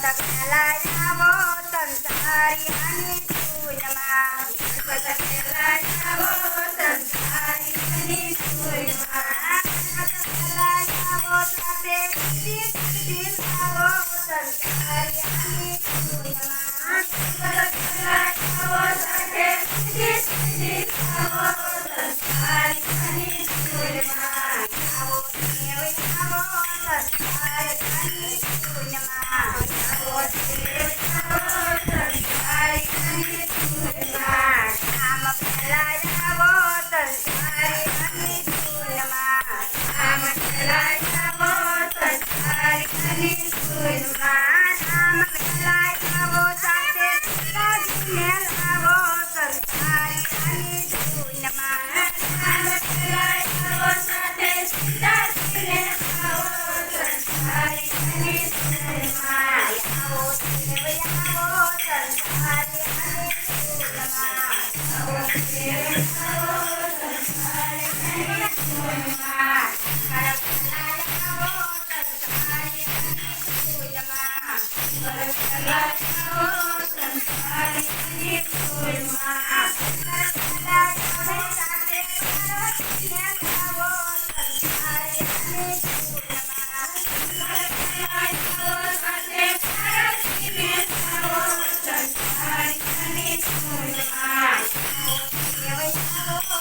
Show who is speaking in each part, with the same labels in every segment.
Speaker 1: વેલાયાવો સંસારિયાની ધૂનમાં વેલાયાવો સંસારિયાની ધૂનમાં વેલાયાવો સાથે લાવો સંસારિયાની ધૂનમાં વેલાયાવો સાથે લાવો સંસારિયાની ધૂનમાં આવો દેવ આવો સંસારિયાની ધૂનમાં આવો દેવ આવો સંસારિયાની ધૂનમાં આમ વેલાયાવો સંસારિયાની ધૂનમાં આમ વેલાયાવો સંસારિયાની ધૂનમાં આમ વેલાયાવો સાથે લાગીને લાવો સંસારિયાની ધૂનમાં આમ વેલાયાવો સાથે લાગીને લાવો સંસારિયાની ધૂનમાં આવો દેવ આવો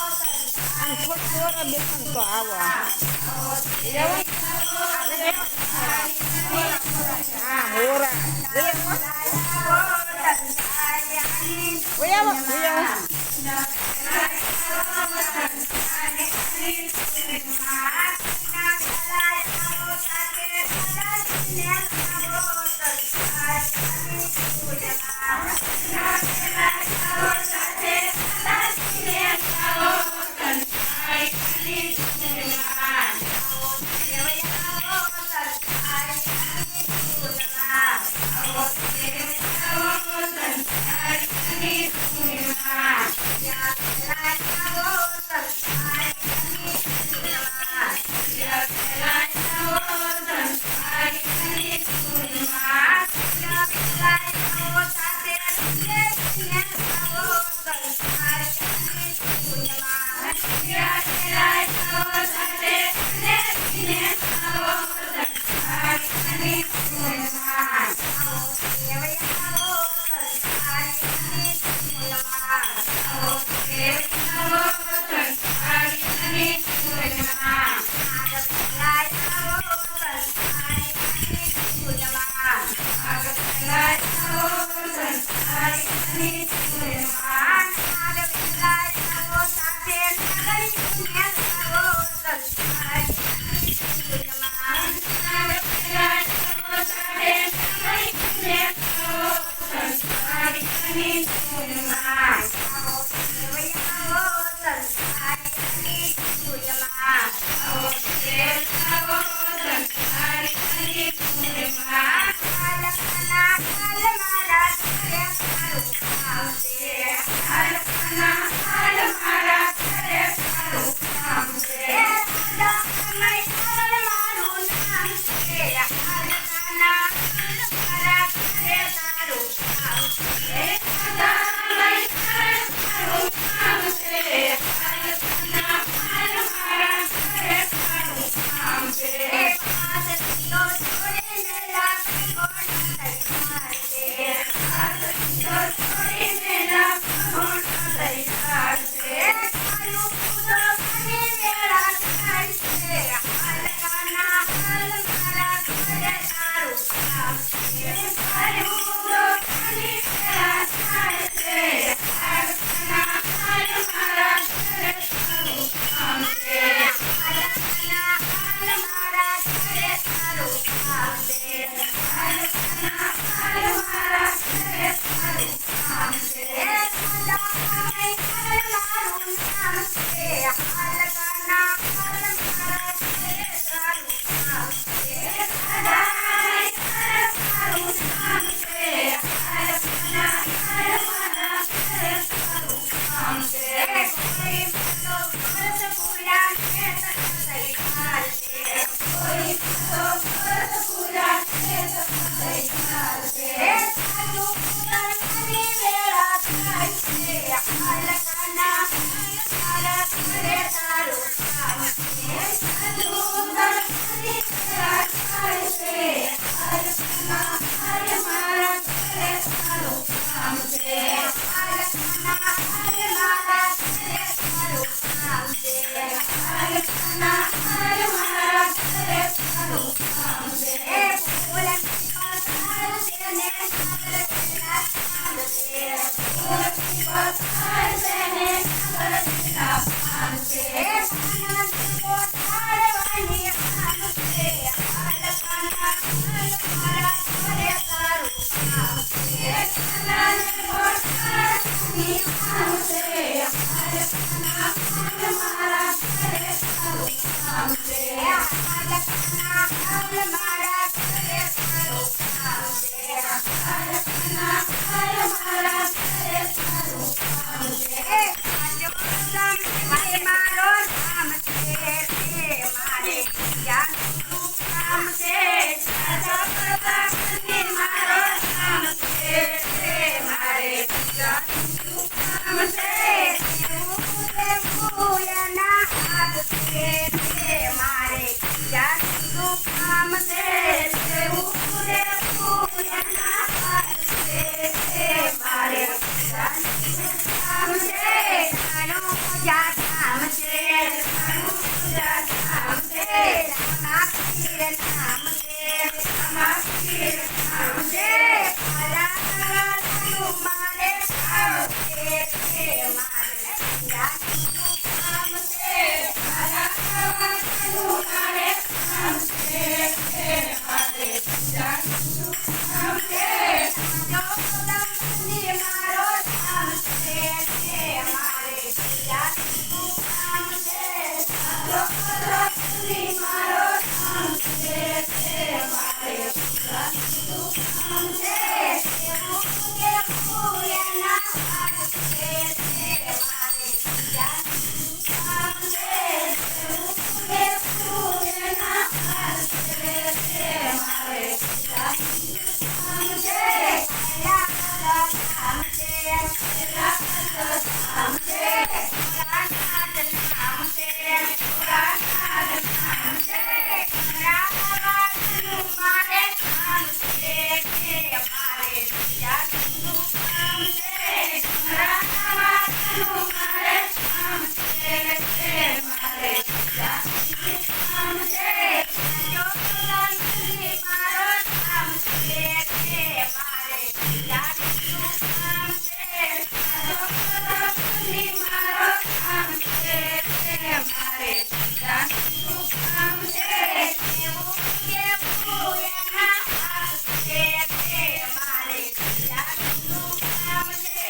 Speaker 1: સંસારિયાની ધૂનમાં આવો દેવ આવો સંસારિયાની ધૂનમાં વેલાયાવો સંસારિયાની ધૂનમાં વેલાયાવો સંસારિયાની ધૂનમાં વેલાયાવો સાથે લાગીને લાવો સંસારિયાની ધૂનમાં વેલાયાવો સાથે લાગીને લાવો સંસારિયાની ધૂનમાં આવો દેવ આવો નામ છે આમાં પીર નામ છે પાલાનું મારે કામ છે મારે જાનું કામ છે પાલાનું મારે કામ છે મારે જાનું કામ છે જો તમને મારો નામ છે મારે જાનું કામ છે જો તમને મારો નામ છે મારે જાનું કામ છે એવું કે પૂરેના હાથ છે મારે જાનું કામ છે એવું કે પૂરેના હાથ છે મારે જાનું કામ છે કામ છે કામ છે નામ છે નામ છે રામાનું મારે કામ છે મારે જાનું કામ છે રામાનું મારે કામ છે મારે જાનું કામ છે જો તમને મારો કામ છે મારે જાનું કામ છે જો તમને મારો કામ છે મારે જાનું કામ છે એવું કે પૂરેના હાથ છે મારે જાનું કામ છે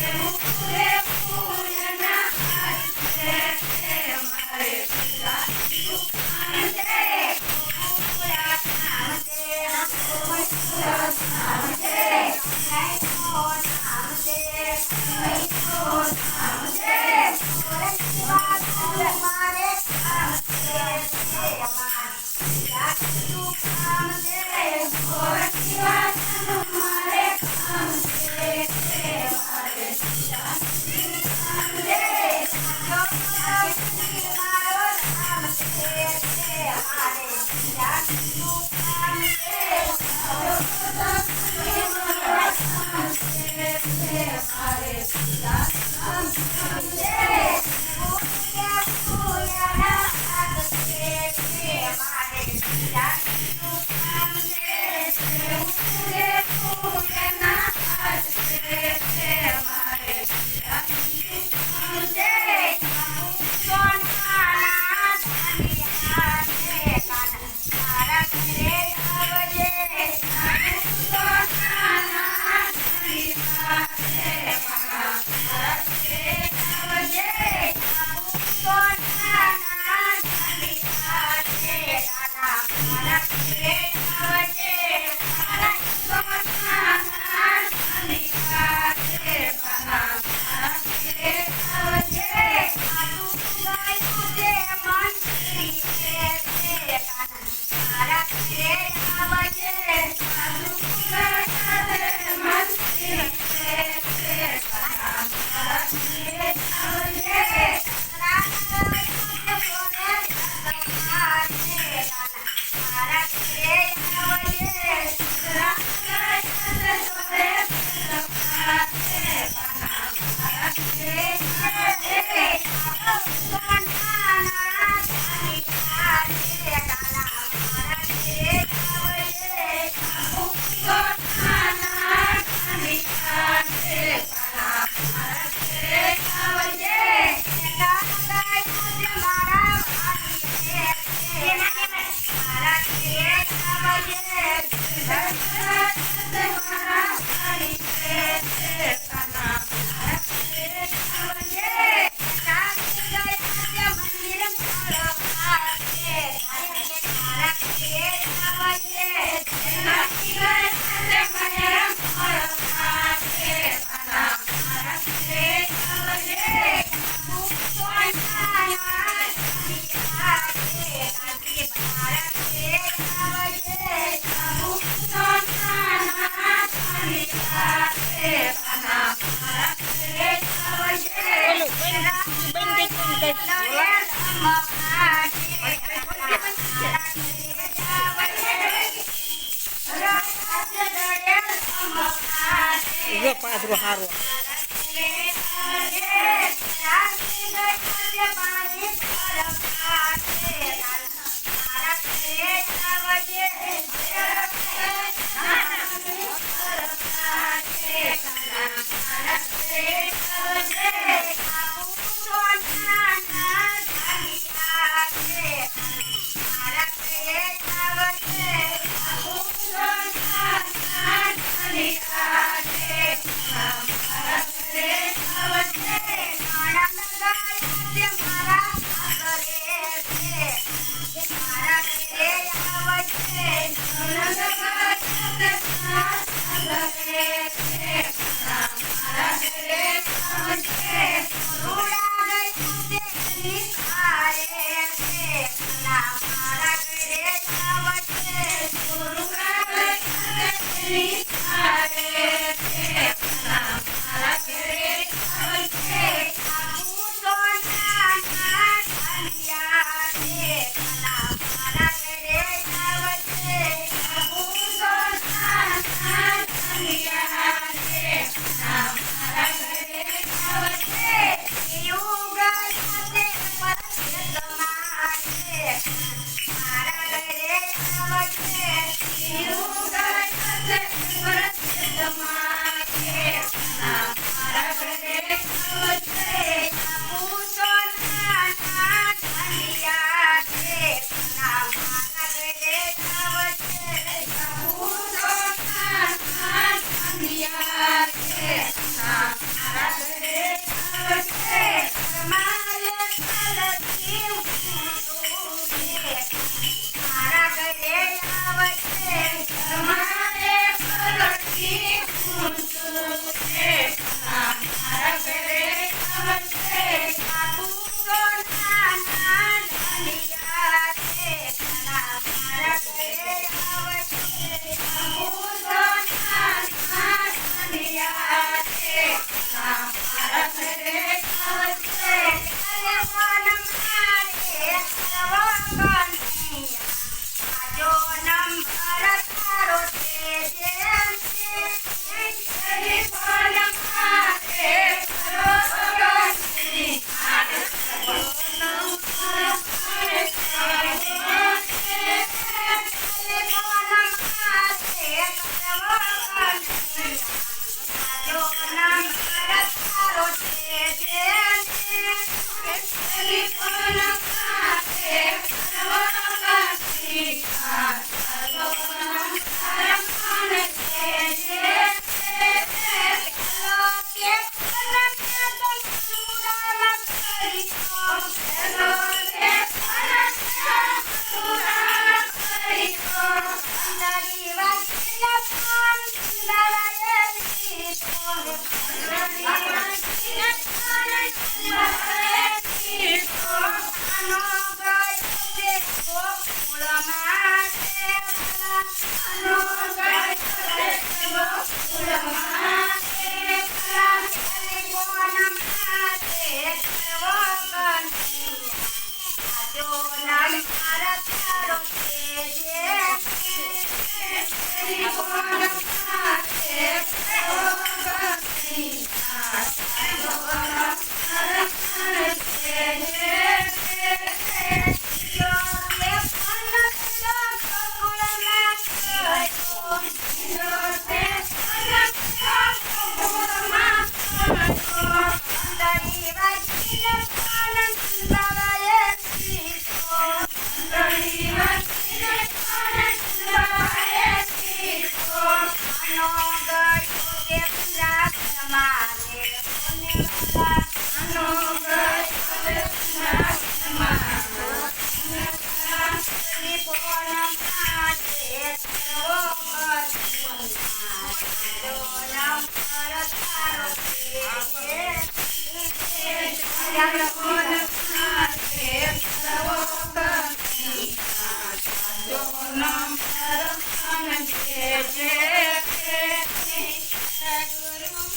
Speaker 1: એવું કે પૂરેના હાથ છે મારે જાનું કામ છે પૂરા કામ છે પૂરા કામ છે નામ છે નામ છે મારે કામ છે જાનું કામ છે મારે કામ છે મારે જાનું કામ છે જો મારો નામ છે મારે જાનું કામ છે જો મારો કામ છે મારે જાનું કામ છે પૂરેના હાથ છે મારે જાનું કામ છે પૂરેના હાથ છે મારે જાનું કામ છે સોનાના ધાનિયા છે કાના મારા ઘરે આવજે સોનાના ધાનિયા છે કાના મારા ઘરે આવજે સોનાના ધાનિયા છે કાના મારા ઘરે આવજે સોનાના ધાનિયા છે કાના મારા ઘરે આવજે મારું ગાયું છે મંત્રી છે કાના મારા ઘરે આવજે મારું ગાયું છે મંત્રી છે કાના મારા ઘરે આવજે
Speaker 2: Iya Pak Adro Haru.
Speaker 1: Para મારા ઘરે આવશે ફૂલોના ઢાલિયા રે મારા ઘરે આવશે ઘણા લગાયા છે મારા ઘરે રે મારા ઘરે આવશે ઘણા લગાયા છે મારા ઘરે રે મારા ઘરે આવશે રૂડા ગયું છે નિખારે રે મારા ઘરે આવશે રૂડા ગયું છે નિખારે રે મારા ઘરે આવશે આબુ સોના ઢાલિયા રે મારા ઘરે આવશે આબુ સોના ઢાલિયા રે મારા ઘરે આવશે યુગલ છે પરસે તમારે મારા ઘરે આવશે યુગલ છે પરસે તમારે મારા ઘરે આવશે આબુ સોના ઢાલિયા રે મારા ઘરે આવશે આબુ સોના ઢાલિયા રે મારા ઘરે આવશે મારે કલકી ફૂલું મારા ઘરે આવશે મારે કલકી ફૂલું મારા ઘરે આવશે આબુ સોના ઢાલિયા રે મારા ઘરે આવશે આબુ સોના ઢાલિયા રે મારા ઘરે આવશે અરે વન મારે વગન આજો નંબર તારો છે જેમ અરે વન મારે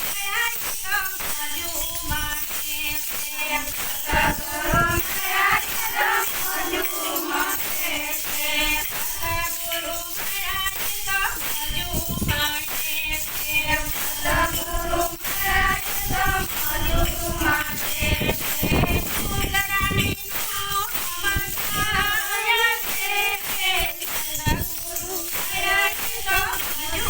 Speaker 1: વગન આજો નંબર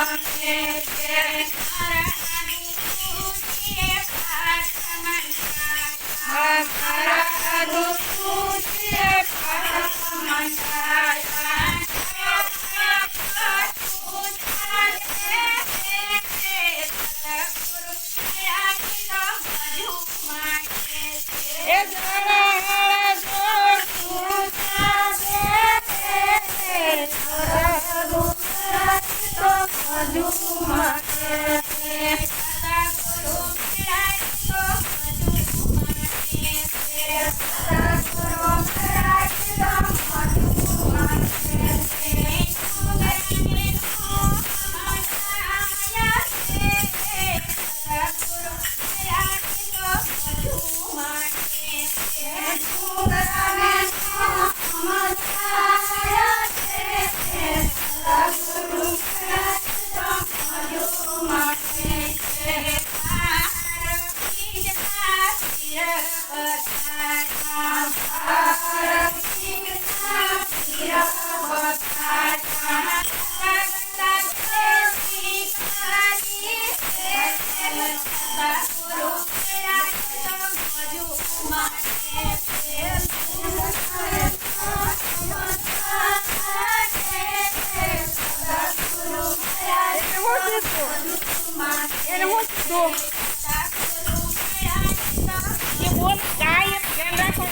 Speaker 1: માગે છે મારા દુઃખે પાઠ મંડાયા
Speaker 2: એ જરા તું એને હું કીધું એ બોલ ગાય એમ ધ્યાન રાખો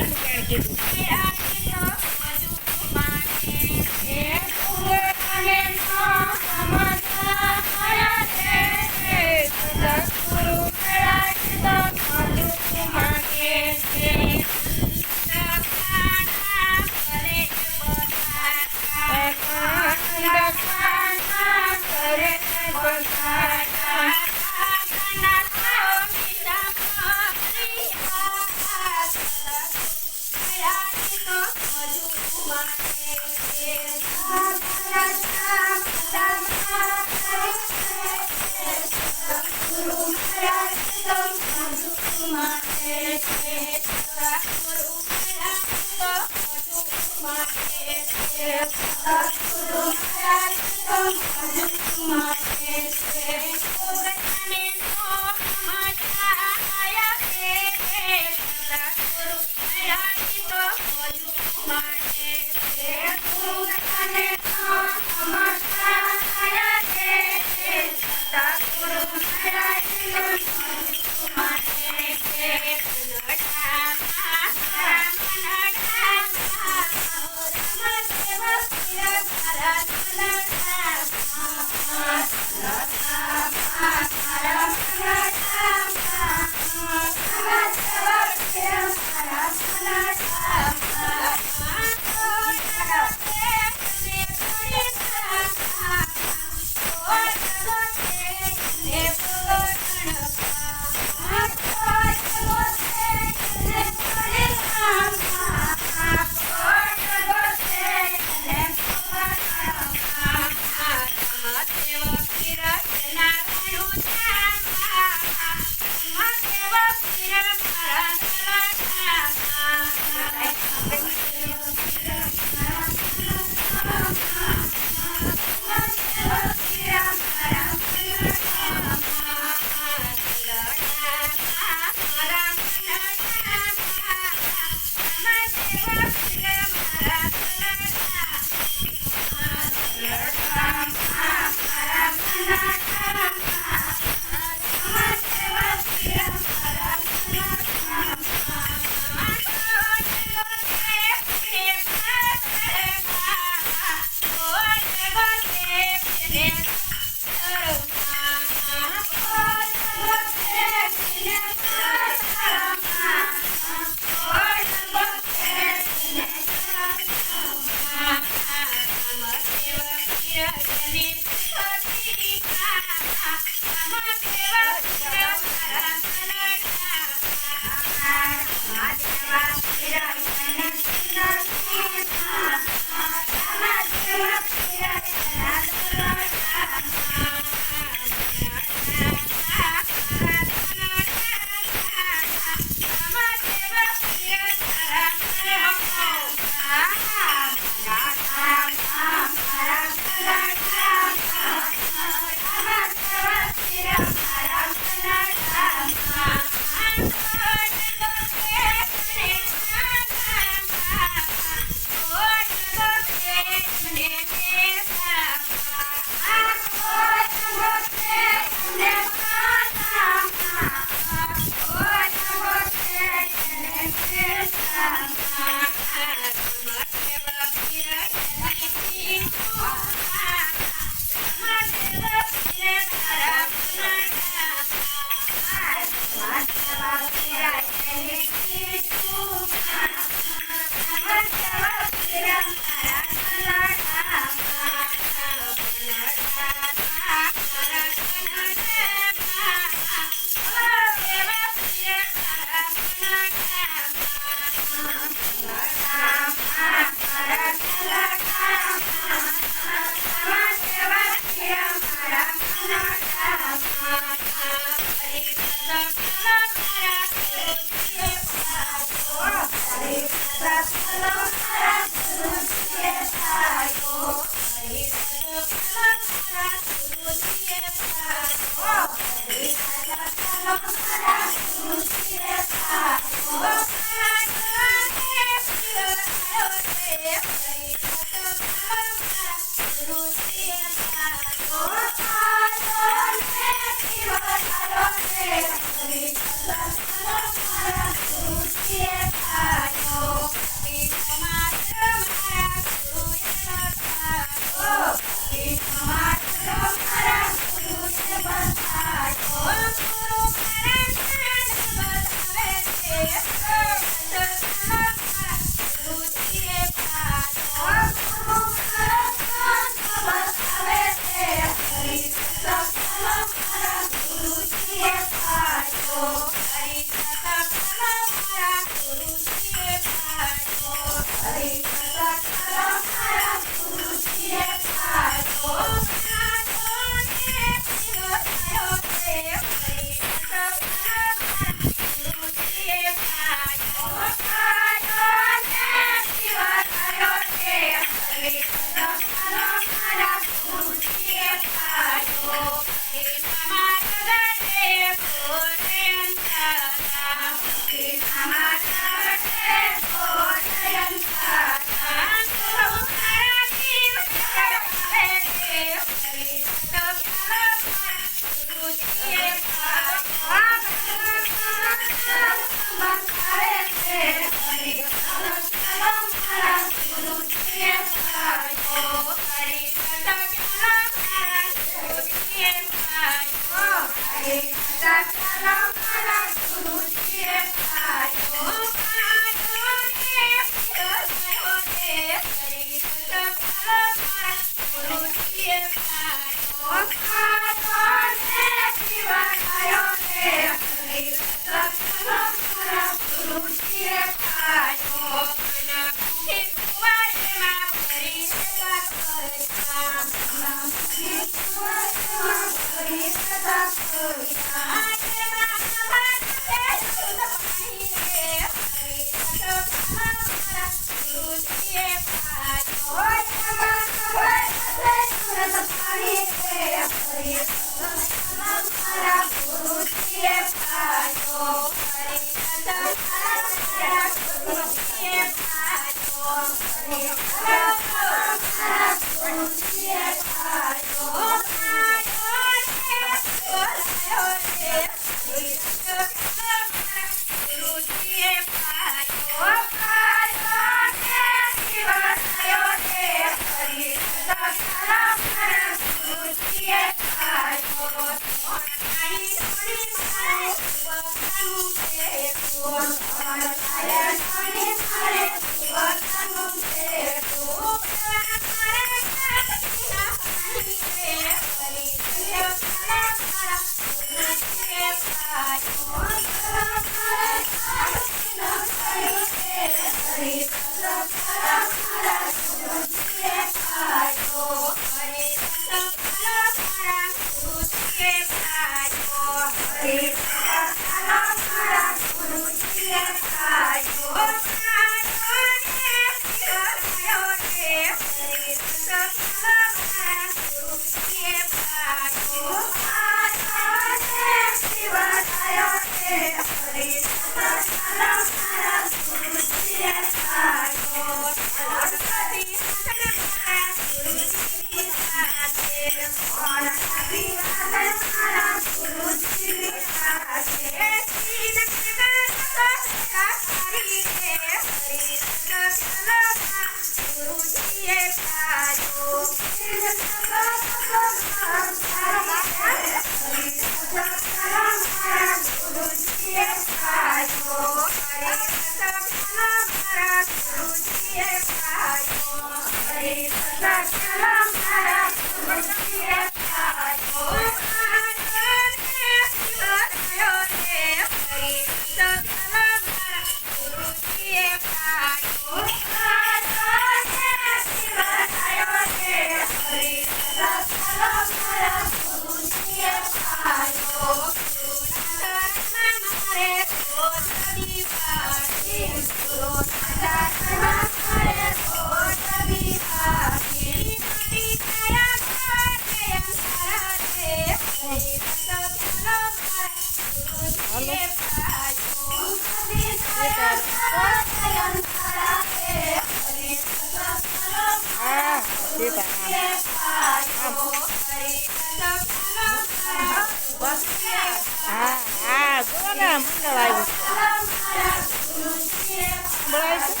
Speaker 2: હા હા જો ને મંડળ આવ્યું છે. બરાબર છે.